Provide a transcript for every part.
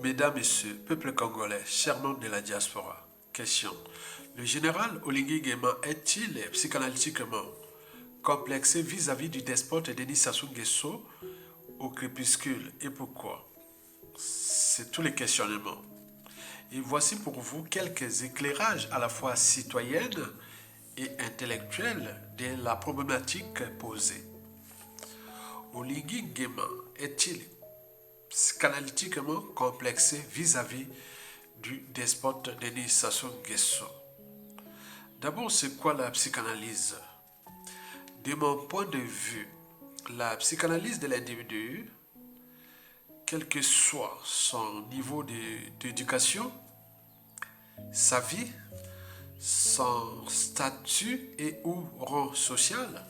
Mesdames, Messieurs, peuple congolais, chers membres de la diaspora, question. Le général Oligui Nguema est-il psychanalytiquement complexé vis-à-vis du despote Denis Sassou Nguesso au crépuscule et pourquoi? C'est tous les questionnements. Et voici pour vous quelques éclairages à la fois citoyennes et intellectuels de la problématique posée. Oligui Nguema est-il psychanalytiquement complexé vis-à-vis du despote Denis Sassou Nguesso? D'abord, c'est quoi la psychanalyse? De mon point de vue, la psychanalyse de l'individu, quel que soit son niveau d'éducation, sa vie, son statut et ou rang social,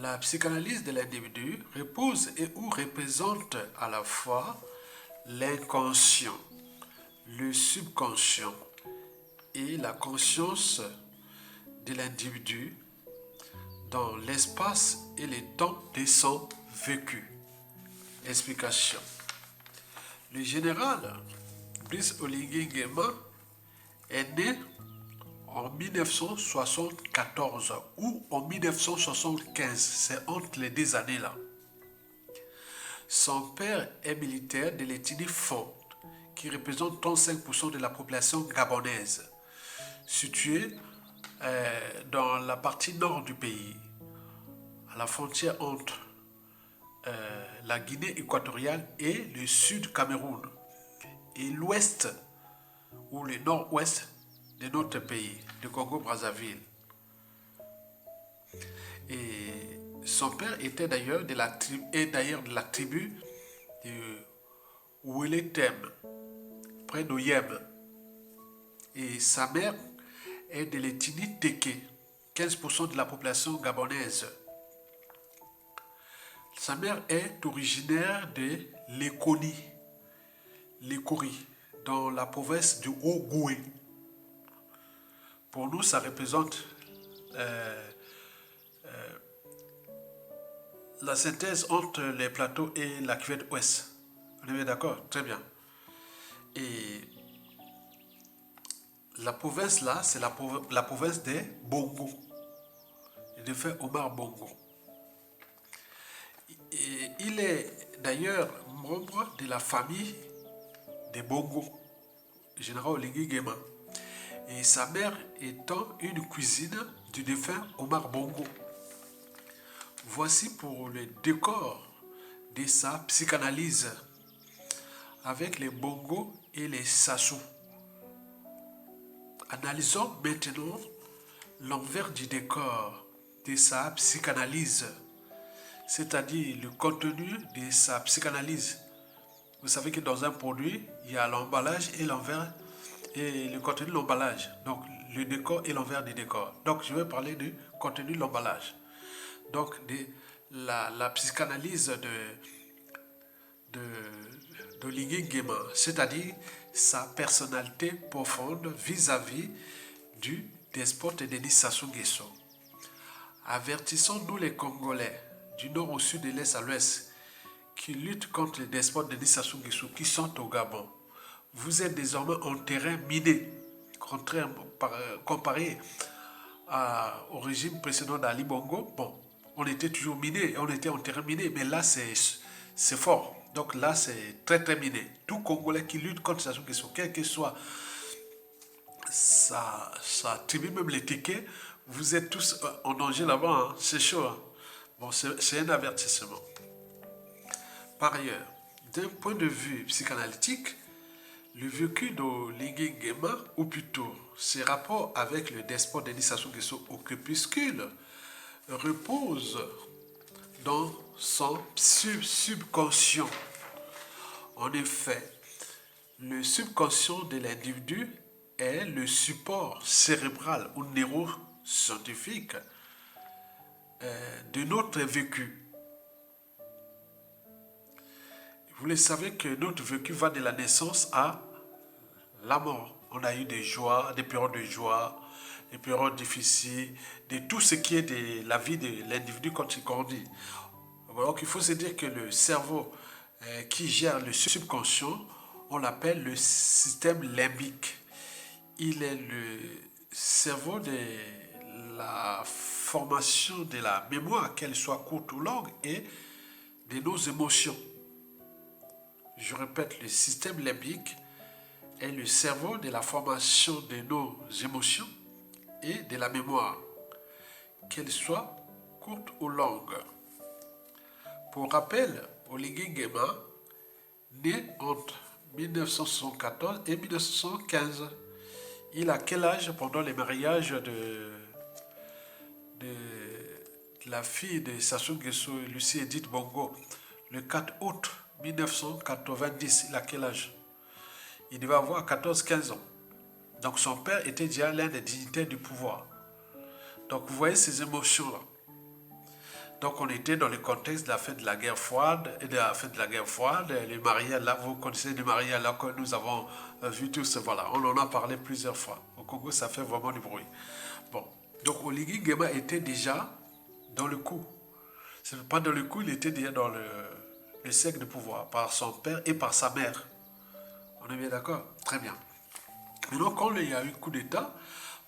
la psychanalyse de l'individu repose et ou représente à la fois l'inconscient, le subconscient et la conscience de l'individu dans l'espace et le temps de son vécu. Explication. Le général Brice Oligui Nguema est né en 1974 ou en 1975, c'est entre les deux années-là. Son père est militaire de l'ethnie Fon, qui représente 35% de la population gabonaise, située dans la partie nord du pays, à la frontière entre la Guinée équatoriale et le sud Cameroun, et l'ouest ou le nord-ouest de notre pays, le Congo-Brazzaville. Et son père était d'ailleurs de la tribu de Oueletem, près d'Oyem. Et sa mère est de l'ethnie Teke, 15% de la population gabonaise. Sa mère est originaire de Lekoni, dans la province du Haut-Goué. Pour nous, ça représente la synthèse entre les plateaux et la cuvette ouest. On est bien d'accord? Très bien. Et la province là, c'est la province des Bongo, et de fait Omar Bongo. Et il est d'ailleurs membre de la famille des Bongo, le général Oligui Nguema. Et sa mère étant une cousine du défunt Omar Bongo. Voici pour le décor de sa psychanalyse avec les Bongo et les Sassou. Analysons maintenant l'envers du décor de sa psychanalyse, c'est-à-dire le contenu de sa psychanalyse. Vous savez que dans un produit, il y a l'emballage et l'envers et le contenu de l'emballage. Donc le décor et l'envers du décor. Donc je vais parler du contenu de l'emballage. Donc la psychanalyse d'Oligui Nguema, c'est-à-dire sa personnalité profonde vis-à-vis du despote Denis Sassou Nguesso. Avertissons-nous les Congolais, du nord au sud, de l'est à l'ouest, qui luttent contre les despotes Denis Sassou Nguesso, qui sont au Gabon. Vous êtes désormais en terrain miné, comparé au régime précédent d'Ali Bongo. Bon, on était toujours miné, on était en terrain miné, mais là c'est fort. Donc là c'est très très miné. Tout Congolais qui lutte contre Sassou Nguesso, quel que soit sa tribu, même les Téké, vous êtes tous en danger là-bas, hein. C'est chaud. Hein. Bon, c'est un avertissement. Par ailleurs, d'un point de vue psychanalytique, le vécu d'Oligui Nguema, ou plutôt ses rapports avec le despote Denis Sassou Nguesso au crépuscule, repose dans son subconscient. En effet, le subconscient de l'individu est le support cérébral ou neuroscientifique de notre vécu. Vous le savez que notre vécu va de la naissance à la mort. On a eu des joies, des périodes de joie, des périodes difficiles, de tout ce qui est de la vie de l'individu quand il grandit. Donc il faut se dire que le cerveau qui gère le subconscient, on l'appelle le système limbique. Il est le cerveau de la formation de la mémoire, qu'elle soit courte ou longue, et de nos émotions. Je répète, le système limbique est le cerveau de la formation de nos émotions et de la mémoire, qu'elle soit courte ou longue. Pour rappel, Oligui Nguema, né entre 1974 et 1975, il a quel âge pendant les mariages de la fille de Sassou Nguesso et Lucie Edith Bongo, le 4 août 1990, il a quel âge? Il devait avoir 14-15 ans. Donc son père était déjà l'un des dignitaires du pouvoir. Donc vous voyez ces émotions-là. Donc on était dans le contexte de la fête de la guerre froide, et de la fête de la guerre froide, les mariages là, vous connaissez les mariages là que nous avons vu tous, voilà, on en a parlé plusieurs fois. Au Congo, ça fait vraiment du bruit. Bon, donc Oligui Nguema était déjà dans le coup. C'est pas dans le coup, il était déjà dans le cercle de pouvoir, par son père et par sa mère. On est bien d'accord? Très bien. Maintenant, quand il y a eu coup d'État,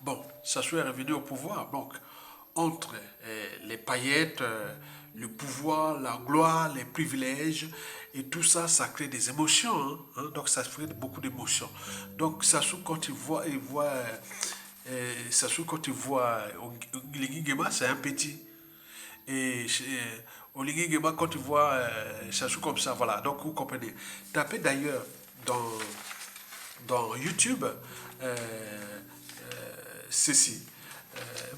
bon, Sassou est revenu au pouvoir, donc entre les paillettes, le pouvoir, la gloire, les privilèges, et tout ça, ça crée des émotions. Donc ça crée beaucoup d'émotions. Donc Sassou, quand Sassou, quand il voit Oligui Nguema, c'est un petit. Et Oligui Nguema, quand il voit Sassou comme ça, voilà. Donc vous comprenez. Tapez d'ailleurs dans YouTube ceci.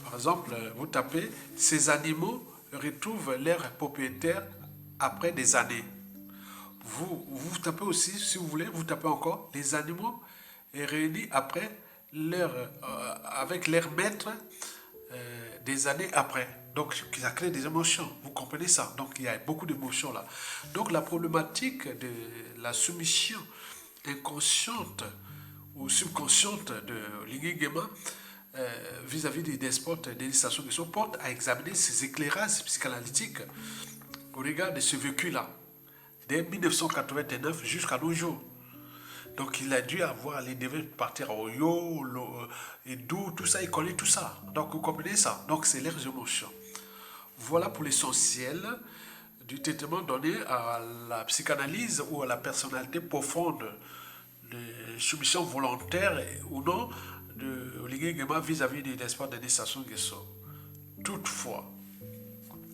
Par exemple, vous tapez « Ces animaux retrouvent leurs propriétaires après des années ». Vous tapez aussi, si vous voulez, vous tapez encore « Les animaux réunis après avec leur maître des années après ». Donc, ça crée des émotions. Vous comprenez ça? Donc, il y a beaucoup d'émotions là. Donc, la problématique de la soumission inconsciente ou subconsciente de Oligui Nguema vis-à-vis des despotes Denis Sassou Nguesso porte à examiner ces éclairages psychanalytiques au regard de ce vécu-là, dès 1989 jusqu'à nos jours. Donc il a dû avoir les devants partir à Oyo, et d'où tout ça, il connaît tout ça. Donc vous comprenez ça? Donc c'est leurs émotions. Voilà pour l'essentiel du traitement donné à la psychanalyse ou à la personnalité profonde de soumission volontaire ou non de Oligui Nguema vis-à-vis des despotes de Sassou Nguesso. Toutefois,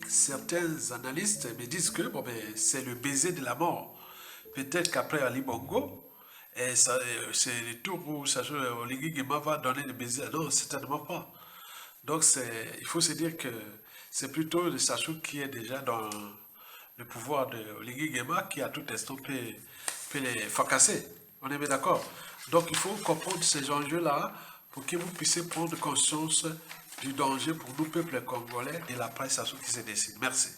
certains analystes me disent que bon, c'est le baiser de la mort. Peut-être qu'après Ali Bongo, c'est le tour où Oligui Nguema va donner le baiser. Non, certainement pas. Donc il faut se dire que c'est plutôt le Sassou qui est déjà dans le pouvoir de Oligui Nguema qui à tout instant peut les fracasser. On est bien d'accord? Donc il faut comprendre ces enjeux-là pour que vous puissiez prendre conscience du danger pour nous, peuple congolais, et la presse Sassou qui se décide. Merci.